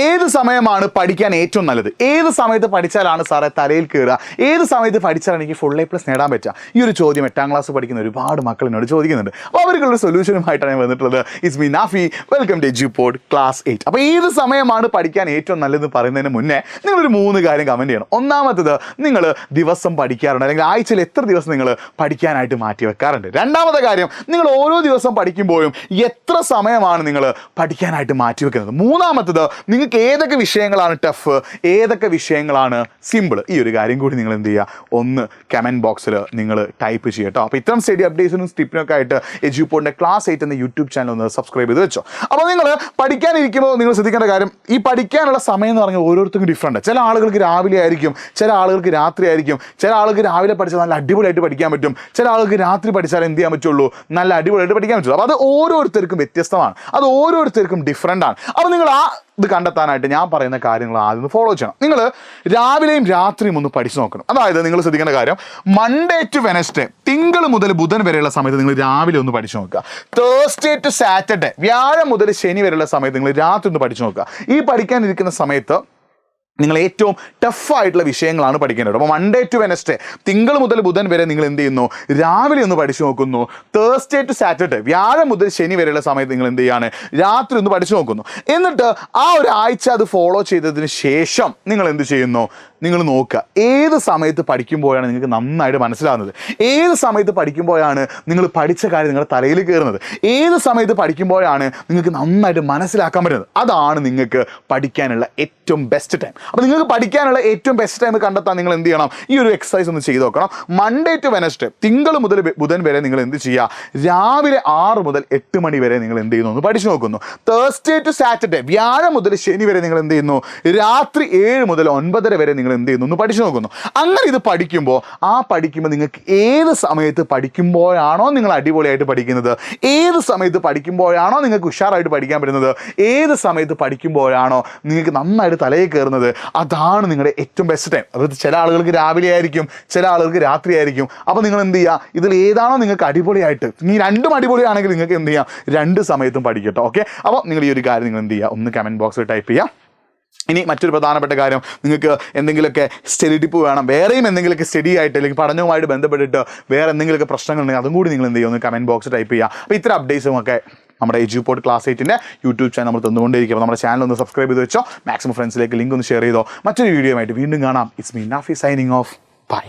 ഏത് സമയമാണ് പഠിക്കാൻ ഏറ്റവും നല്ലത്? ഏത് സമയത്ത് പഠിച്ചാലാണ് സാറേ തലയിൽ കയറുക? ഏത് സമയത്ത് പഠിച്ചാലാണ് എനിക്ക് ഫുൾ A+ നേടാൻ പറ്റുക? ഈ ഒരു ചോദ്യം 8ാം ക്ലാസ് പഠിക്കുന്ന ഒരുപാട് മക്കൾ എന്നോട് ചോദിക്കുന്നുണ്ട്. അപ്പോൾ അവർക്കുള്ള സൊല്യൂഷനുമായിട്ടാണ് ഞാൻ വന്നിട്ടുള്ളത്. It's me Nafi. Welcome to Edupod class 8. അപ്പോൾ ഏത് സമയമാണ് പഠിക്കാൻ ഏറ്റവും നല്ലതെന്ന് പറയുന്നതിന് മുന്നേ നിങ്ങളൊരു 3 കാര്യം കമൻറ്റ് ചെയ്യണം. ഒന്നാമത്തത്, നിങ്ങൾ ദിവസം പഠിക്കാറുണ്ട്, അല്ലെങ്കിൽ ആഴ്ചയിൽ എത്ര ദിവസം നിങ്ങൾ പഠിക്കാനായിട്ട് മാറ്റി വെക്കാറുണ്ട്? രണ്ടാമത്തെ കാര്യം, നിങ്ങൾ ഓരോ ദിവസം പഠിക്കുമ്പോഴും എത്ര സമയമാണ് നിങ്ങൾ പഠിക്കാനായിട്ട് മാറ്റി വെക്കുന്നത്? മൂന്നാമത്തത്, നിങ്ങൾക്ക് ഏതൊക്കെ വിഷയങ്ങളാണ് ടഫ്, ഏതൊക്കെ വിഷയങ്ങളാണ് സിമ്പിൾ? ഈ ഒരു കാര്യം കൂടി നിങ്ങൾ എന്ത് ചെയ്യുക, ഒന്ന് കമൻറ്റ് ബോക്സിൽ നിങ്ങൾ ടൈപ്പ് ചെയ്യട്ടോ. അപ്പോൾ ഇത്തരം സ്റ്റഡി അപ്ഡേറ്റ്സിനും ടിപ്പിനൊക്കെ ആയിട്ട് എഡ്യൂപോഡിൻ്റെ ക്ലാസ് 8 എന്ന യൂട്യൂബ് ചാനൽ ഒന്ന് സബ്സ്ക്രൈബ് ചെയ്ത് വെച്ചോ. അപ്പോൾ നിങ്ങൾ പഠിക്കാനിരിക്കുമ്പോൾ നിങ്ങൾ ശ്രദ്ധിക്കേണ്ട കാര്യം, ഈ പഠിക്കാനുള്ള സമയം എന്ന് പറഞ്ഞാൽ ഓരോരുത്തർക്കും ഡിഫറൻറ്റ്. ചില ആളുകൾക്ക് രാവിലെ ആയിരിക്കും, ചില ആളുകൾക്ക് രാത്രി ആയിരിക്കും. ചില ആളുകൾക്ക് രാവിലെ പഠിച്ചാൽ നല്ല അടിപൊളിയായിട്ട് പഠിക്കാൻ പറ്റും, ചില ആളുകൾക്ക് രാത്രി പഠിച്ചാൽ എന്ത് ചെയ്യാൻ പറ്റുള്ളൂ, നല്ല അടിപൊളിയായിട്ട് പഠിക്കാൻ പറ്റുള്ളൂ. അപ്പോൾ അത് ഓരോരുത്തർക്കും വ്യത്യസ്തമാണ്, അത് ഓരോരുത്തർക്കും ഡിഫറൻ്റ് ആണ്. അപ്പോൾ നിങ്ങൾ ഇത് കണ്ടെത്താനായിട്ട് ഞാൻ പറയുന്ന കാര്യങ്ങൾ ആദ്യം ഫോളോ ചെയ്യണം. നിങ്ങൾ രാവിലെയും രാത്രിയും ഒന്ന് പഠിച്ചു നോക്കണം. അതായത് നിങ്ങൾ ശ്രദ്ധിക്കേണ്ട കാര്യം, മൺഡേ ടു വെനസ്ഡേ, തിങ്കൾ മുതൽ ബുധൻ വരെയുള്ള സമയത്ത് നിങ്ങൾ രാവിലെ ഒന്ന് പഠിച്ചു നോക്കുക. തേഴ്സ്ഡേ ടു സാറ്റർഡേ, വ്യാഴം മുതൽ ശനി വരെയുള്ള സമയത്ത് നിങ്ങൾ രാത്രി ഒന്ന് പഠിച്ചു നോക്കുക. ഈ പഠിക്കാനിരിക്കുന്ന സമയത്ത് നിങ്ങൾ ഏറ്റവും ടഫായിട്ടുള്ള വിഷയങ്ങളാണ് പഠിക്കേണ്ടത്. അപ്പോൾ മൺഡേ ടു വെനസ്ഡേ, തിങ്കൾ മുതൽ ബുധൻ വരെ നിങ്ങൾ എന്ത് ചെയ്യുന്നു, രാവിലെ ഒന്ന് പഠിച്ചു നോക്കുന്നു. തേഴ്സ്ഡേ ടു സാറ്റർഡേ, വ്യാഴം മുതൽ ശനി വരെയുള്ള സമയത്ത് നിങ്ങൾ എന്ത് ചെയ്യാണ്, രാത്രി ഒന്ന് പഠിച്ചു നോക്കുന്നു. എന്നിട്ട് ആ ഒരാഴ്ച അത് ഫോളോ ചെയ്തതിന് ശേഷം നിങ്ങൾ എന്ത് ചെയ്യുന്നു, നിങ്ങൾ നോക്കുക ഏത് സമയത്ത് പഠിക്കുമ്പോഴാണ് നിങ്ങൾക്ക് നന്നായിട്ട് മനസ്സിലാകുന്നത്, ഏത് സമയത്ത് പഠിക്കുമ്പോഴാണ് നിങ്ങൾ പഠിച്ച കാര്യം നിങ്ങളുടെ തലയിൽ കയറുന്നത്, ഏത് സമയത്ത് പഠിക്കുമ്പോഴാണ് നിങ്ങൾക്ക് നന്നായിട്ട് മനസ്സിലാക്കാൻ പറ്റുന്നത്. അതാണ് നിങ്ങൾക്ക് പഠിക്കാനുള്ള ഏറ്റവും ബെസ്റ്റ് ടൈം. അപ്പോൾ നിങ്ങൾക്ക് പഠിക്കാനുള്ള ഏറ്റവും ബെസ്റ്റ് ടൈം കണ്ടെത്താൻ നിങ്ങൾ എന്ത് ചെയ്യണം, ഈ ഒരു എക്സസൈസ് ഒന്ന് ചെയ്ത് നോക്കണം. മൺഡേ ടു വെനസ്ഡേ, തിങ്കൾ മുതൽ ബുധൻ വരെ നിങ്ങൾ എന്ത് ചെയ്യുക, രാവിലെ 6 മുതൽ 8 മണി വരെ നിങ്ങൾ എന്ത് ചെയ്യുന്നു, ഒന്ന് പഠിച്ചു നോക്കുന്നു. തേഴ്സ്ഡേ ടു സാറ്റർഡേ, വ്യാഴം മുതൽ ശനി വരെ നിങ്ങൾ എന്ത് ചെയ്യുന്നു, രാത്രി 7 മുതൽ 9 വരെ നിങ്ങൾ എന്ത് ചെയ്യുന്നു, ഒന്ന് പഠിച്ചു നോക്കുന്നു. അങ്ങനെ ഇത് പഠിക്കുമ്പോൾ നിങ്ങൾക്ക് ഏത് സമയത്ത് പഠിക്കുമ്പോഴാണോ നിങ്ങൾ അടിപൊളിയായിട്ട് പഠിക്കുന്നത്, ഏത് സമയത്ത് പഠിക്കുമ്പോഴാണോ നിങ്ങൾക്ക് ഉഷാറായിട്ട് പഠിക്കാൻ പറ്റുന്നത്, ഏത് സമയത്ത് പഠിക്കുമ്പോഴാണോ നിങ്ങൾക്ക് നന്നായിട്ട് തലയിൽ കയറുന്നത്, അതാണ് നിങ്ങളുടെ ഏറ്റവും ബെസ്റ്റ് ടൈം. അതായത് ചില ആളുകൾക്ക് രാവിലെ ആയിരിക്കും, ചില ആളുകൾക്ക് രാത്രി ആയിരിക്കും. അപ്പോൾ നിങ്ങൾ എന്ത് ചെയ്യുക, ഇതിൽ ഏതാണോ നിങ്ങൾക്ക് അടിപൊളിയായിട്ട്, ഈ രണ്ടും അടിപൊളിയാണെങ്കിൽ നിങ്ങൾക്ക് എന്ത് ചെയ്യാം, 2 സമയത്തും പഠിക്കട്ടോ. ഓക്കെ, അപ്പോൾ നിങ്ങൾ ഈ ഒരു കാര്യം നിങ്ങൾ എന്ത് ചെയ്യുക, ഒന്ന് കമൻറ്റ് ബോക്സിൽ ടൈപ്പ് ചെയ്യുക. ഇനി മറ്റൊരു പ്രധാനപ്പെട്ട കാര്യം, നിങ്ങൾക്ക് എന്തെങ്കിലുമൊക്കെ സ്റ്റഡി ടിപ്പ് വേണം, വേറെയും എന്തെങ്കിലുമൊക്കെ സ്റ്റഡി ആയിട്ട് അല്ലെങ്കിൽ പഠനവുമായിട്ട് ബന്ധപ്പെട്ടിട്ട് വേറെ എന്തെങ്കിലുമൊക്കെ പ്രശ്നങ്ങളുണ്ടെങ്കിൽ അതും കൂടി നിങ്ങൾ എന്ത് ചെയ്യുക, ഒന്ന് കമൻറ്റ് ബോക്സിൽ ടൈപ്പ് ചെയ്യുക. അപ്പോൾ ഇത്ര അപ്ഡേറ്റ്സും ഒക്കെ നമ്മുടെ എഡ്യൂപോഡ് ക്ലാസ് 8 യൂട്യൂബ് ചാനൽ നമ്മൾ തന്നുകൊണ്ടിരിക്കും. അപ്പോൾ നമ്മുടെ ചാനൽ ഒന്ന് സബ്സ്ക്രൈബ് ചെയ്ത് വെച്ചോ, മാക്സിമം ഫ്രണ്ട്സിലേക്ക് ലിങ്ക് ഒന്ന് ഷെയർ ചെയ്തോ. മറ്റൊരു വീഡിയോ ആയിട്ട് വീണ്ടും കാണാം. It's me Nafi signing off. By.